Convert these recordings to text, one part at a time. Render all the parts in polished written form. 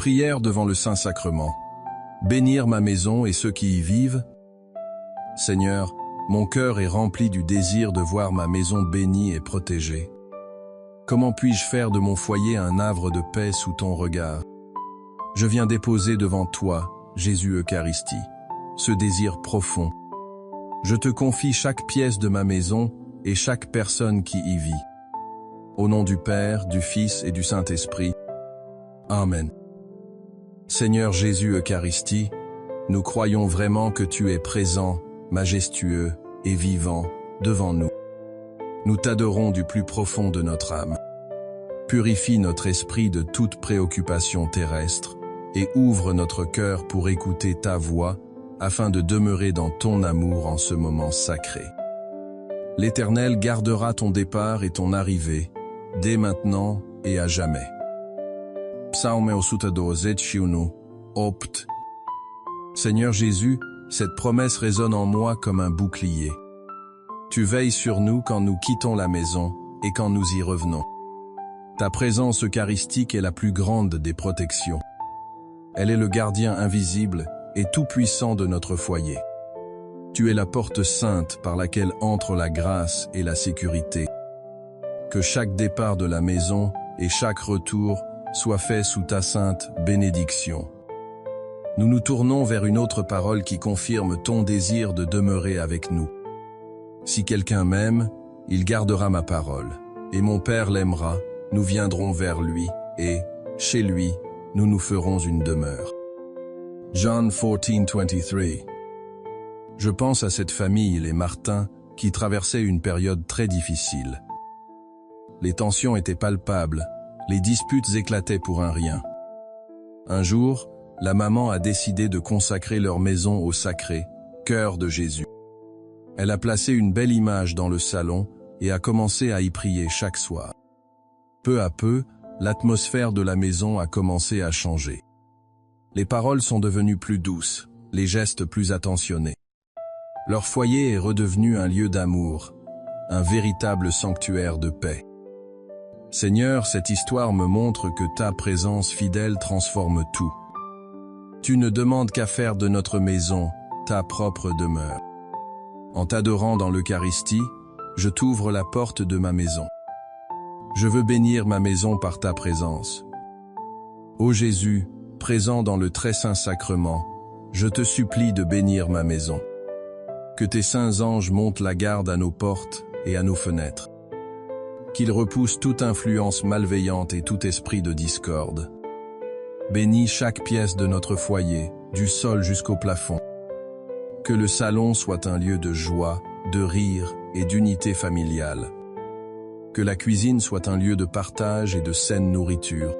Prière devant le Saint-Sacrement. Bénir ma maison et ceux qui y vivent. Seigneur, mon cœur est rempli du désir de voir ma maison bénie et protégée. Comment puis-je faire de mon foyer un havre de paix sous ton regard? Je viens déposer devant toi, Jésus Eucharistie, ce désir profond. Je te confie chaque pièce de ma maison et chaque personne qui y vit. Au nom du Père, du Fils et du Saint-Esprit. Amen. Seigneur Jésus Eucharistie, nous croyons vraiment que tu es présent, majestueux et vivant devant nous. Nous t'adorons du plus profond de notre âme. Purifie notre esprit de toute préoccupation terrestre et ouvre notre cœur pour écouter ta voix afin de demeurer dans ton amour en ce moment sacré. L'Éternel gardera ton départ et ton arrivée, dès maintenant et à jamais. Psaume 121, Opt. Seigneur Jésus, cette promesse résonne en moi comme un bouclier. Tu veilles sur nous quand nous quittons la maison et quand nous y revenons. Ta présence eucharistique est la plus grande des protections. Elle est le gardien invisible et tout-puissant de notre foyer. Tu es la porte sainte par laquelle entre la grâce et la sécurité. Que chaque départ de la maison et chaque retour soit fait sous ta sainte bénédiction. Nous nous tournons vers une autre parole qui confirme ton désir de demeurer avec nous. Si quelqu'un m'aime, il gardera ma parole, et mon Père l'aimera, nous viendrons vers lui, et, chez lui, nous nous ferons une demeure. John 14:23. Je pense à cette famille, les Martin, qui traversait une période très difficile. Les tensions étaient palpables, les disputes éclataient pour un rien. Un jour, la maman a décidé de consacrer leur maison au sacré, cœur de Jésus. Elle a placé une belle image dans le salon et a commencé à y prier chaque soir. Peu à peu, l'atmosphère de la maison a commencé à changer. Les paroles sont devenues plus douces, les gestes plus attentionnés. Leur foyer est redevenu un lieu d'amour, un véritable sanctuaire de paix. Seigneur, cette histoire me montre que ta présence fidèle transforme tout. Tu ne demandes qu'à faire de notre maison ta propre demeure. En t'adorant dans l'Eucharistie, je t'ouvre la porte de ma maison. Je veux bénir ma maison par ta présence. Ô Jésus, présent dans le très saint sacrement, je te supplie de bénir ma maison. Que tes saints anges montent la garde à nos portes et à nos fenêtres. Qu'ils repoussent toute influence malveillante et tout esprit de discorde. Bénis chaque pièce de notre foyer, du sol jusqu'au plafond. Que le salon soit un lieu de joie, de rire et d'unité familiale. Que la cuisine soit un lieu de partage et de saine nourriture.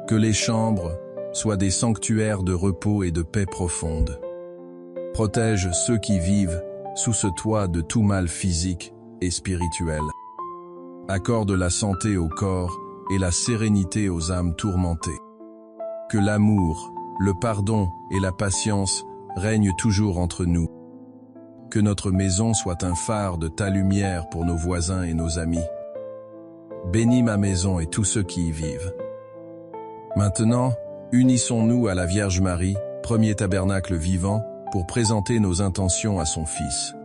Que les chambres soient des sanctuaires de repos et de paix profonde. Protège ceux qui vivent sous ce toit de tout mal physique et spirituel. Accorde la santé au corps et la sérénité aux âmes tourmentées. Que l'amour, le pardon et la patience règnent toujours entre nous. Que notre maison soit un phare de ta lumière pour nos voisins et nos amis. Bénis ma maison et tous ceux qui y vivent. Maintenant, unissons-nous à la Vierge Marie, premier tabernacle vivant, pour présenter nos intentions à son Fils.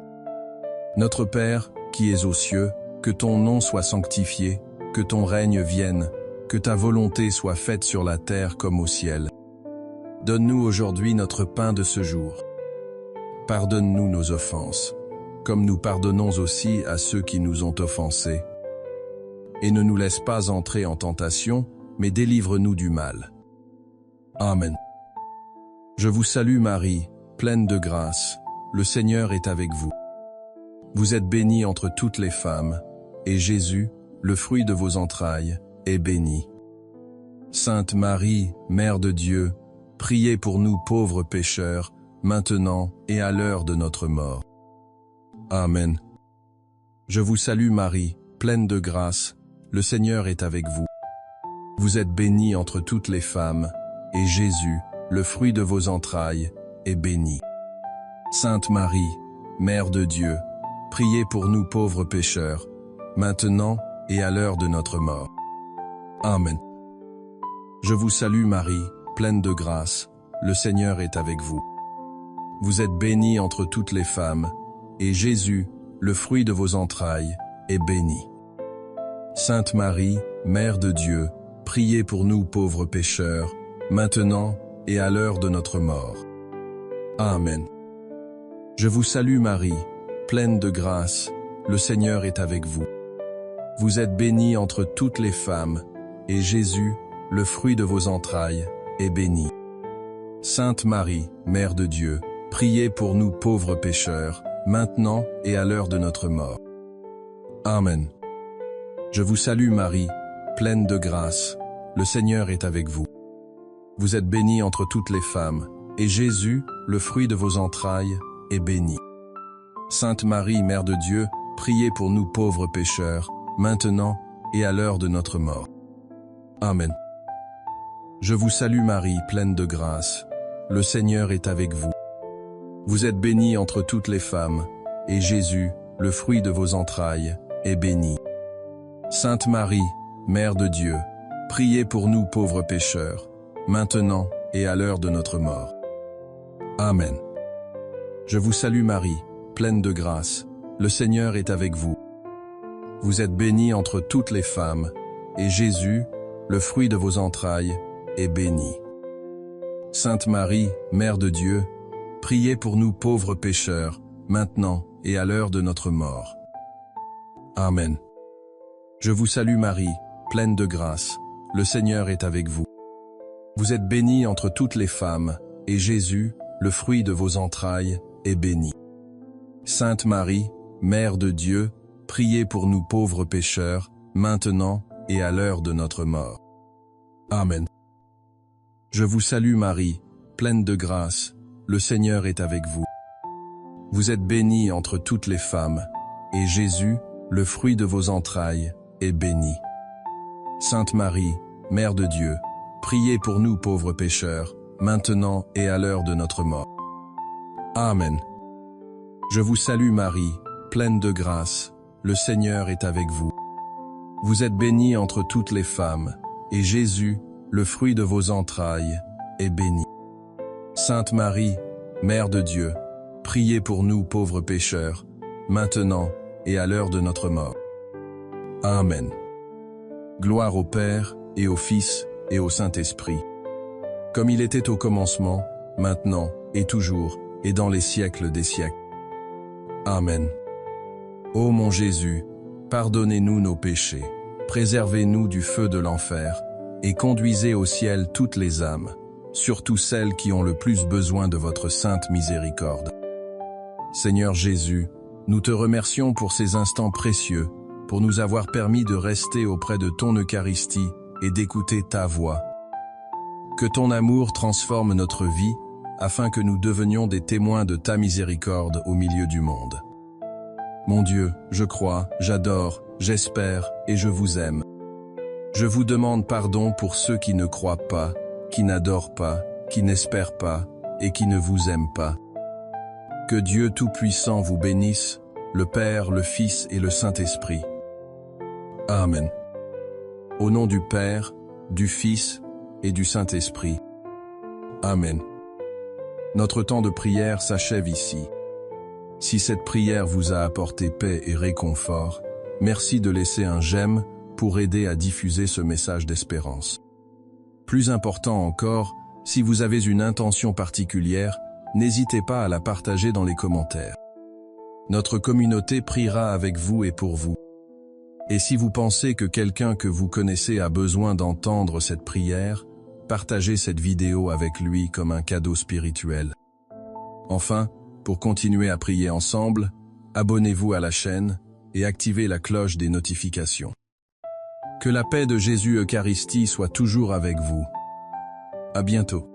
Notre Père, qui es aux cieux, que ton nom soit sanctifié, que ton règne vienne, que ta volonté soit faite sur la terre comme au ciel. Donne-nous aujourd'hui notre pain de ce jour. Pardonne-nous nos offenses, comme nous pardonnons aussi à ceux qui nous ont offensés. Et ne nous laisse pas entrer en tentation, mais délivre-nous du mal. Amen. Je vous salue Marie, pleine de grâce, le Seigneur est avec vous. Vous êtes bénie entre toutes les femmes, et Jésus, le fruit de vos entrailles, est béni. Sainte Marie, Mère de Dieu, priez pour nous pauvres pécheurs, maintenant et à l'heure de notre mort. Amen. Je vous salue Marie, pleine de grâce, le Seigneur est avec vous. Vous êtes bénie entre toutes les femmes, et Jésus, le fruit de vos entrailles, est béni. Sainte Marie, Mère de Dieu, priez pour nous pauvres pécheurs, maintenant et à l'heure de notre mort. Amen. Je vous salue Marie, pleine de grâce, le Seigneur est avec vous. Vous êtes bénie entre toutes les femmes, et Jésus, le fruit de vos entrailles, est béni. Sainte Marie, Mère de Dieu, priez pour nous pauvres pécheurs, maintenant et à l'heure de notre mort. Amen. Je vous salue Marie, pleine de grâce, le Seigneur est avec vous. Vous êtes bénie entre toutes les femmes, et Jésus, le fruit de vos entrailles, est béni. Sainte Marie, Mère de Dieu, priez pour nous pauvres pécheurs, maintenant et à l'heure de notre mort. Amen. Je vous salue Marie, pleine de grâce, le Seigneur est avec vous. Vous êtes bénie entre toutes les femmes, et Jésus, le fruit de vos entrailles, est béni. Sainte Marie, Mère de Dieu, priez pour nous pauvres pécheurs, maintenant et à l'heure de notre mort. Amen. Je vous salue Marie, pleine de grâce, le Seigneur est avec vous. Vous êtes bénie entre toutes les femmes, et Jésus, le fruit de vos entrailles, est béni. Sainte Marie, Mère de Dieu, priez pour nous pauvres pécheurs, maintenant et à l'heure de notre mort. Amen. Je vous salue Marie, pleine de grâce, le Seigneur est avec vous. Vous êtes bénie entre toutes les femmes, et Jésus, le fruit de vos entrailles, est béni. Sainte Marie, Mère de Dieu, priez pour nous pauvres pécheurs, maintenant et à l'heure de notre mort. Amen. Je vous salue Marie, pleine de grâce, le Seigneur est avec vous. Vous êtes bénie entre toutes les femmes, et Jésus, le fruit de vos entrailles, est béni. Sainte Marie, Mère de Dieu, priez pour nous pauvres pécheurs, maintenant et à l'heure de notre mort. Amen. Je vous salue Marie, pleine de grâce, le Seigneur est avec vous. Vous êtes bénie entre toutes les femmes, et Jésus, le fruit de vos entrailles, est béni. Sainte Marie, Mère de Dieu, priez pour nous pauvres pécheurs, maintenant et à l'heure de notre mort. Amen. Je vous salue Marie, pleine de grâce, le Seigneur est avec vous. Vous êtes bénie entre toutes les femmes, et Jésus, le fruit de vos entrailles, est béni. Sainte Marie, Mère de Dieu, priez pour nous pauvres pécheurs, maintenant et à l'heure de notre mort. Amen. Gloire au Père, et au Fils, et au Saint-Esprit, comme il était au commencement, maintenant, et toujours, et dans les siècles des siècles. Amen. Ô mon Jésus, pardonnez-nous nos péchés, préservez-nous du feu de l'enfer, et conduisez au ciel toutes les âmes, surtout celles qui ont le plus besoin de votre sainte miséricorde. Seigneur Jésus, nous te remercions pour ces instants précieux, pour nous avoir permis de rester auprès de ton Eucharistie et d'écouter ta voix. Que ton amour transforme notre vie, afin que nous devenions des témoins de ta miséricorde au milieu du monde. Mon Dieu, je crois, j'adore, j'espère et je vous aime. Je vous demande pardon pour ceux qui ne croient pas, qui n'adorent pas, qui n'espèrent pas et qui ne vous aiment pas. Que Dieu Tout-Puissant vous bénisse, le Père, le Fils et le Saint-Esprit. Amen. Au nom du Père, du Fils et du Saint-Esprit. Amen. Notre temps de prière s'achève ici. Si cette prière vous a apporté paix et réconfort, merci de laisser un j'aime pour aider à diffuser ce message d'espérance. Plus important encore, si vous avez une intention particulière, n'hésitez pas à la partager dans les commentaires. Notre communauté priera avec vous et pour vous. Et si vous pensez que quelqu'un que vous connaissez a besoin d'entendre cette prière, partagez cette vidéo avec lui comme un cadeau spirituel. Enfin, pour continuer à prier ensemble, abonnez-vous à la chaîne et activez la cloche des notifications. Que la paix de Jésus Eucharistie soit toujours avec vous. À bientôt.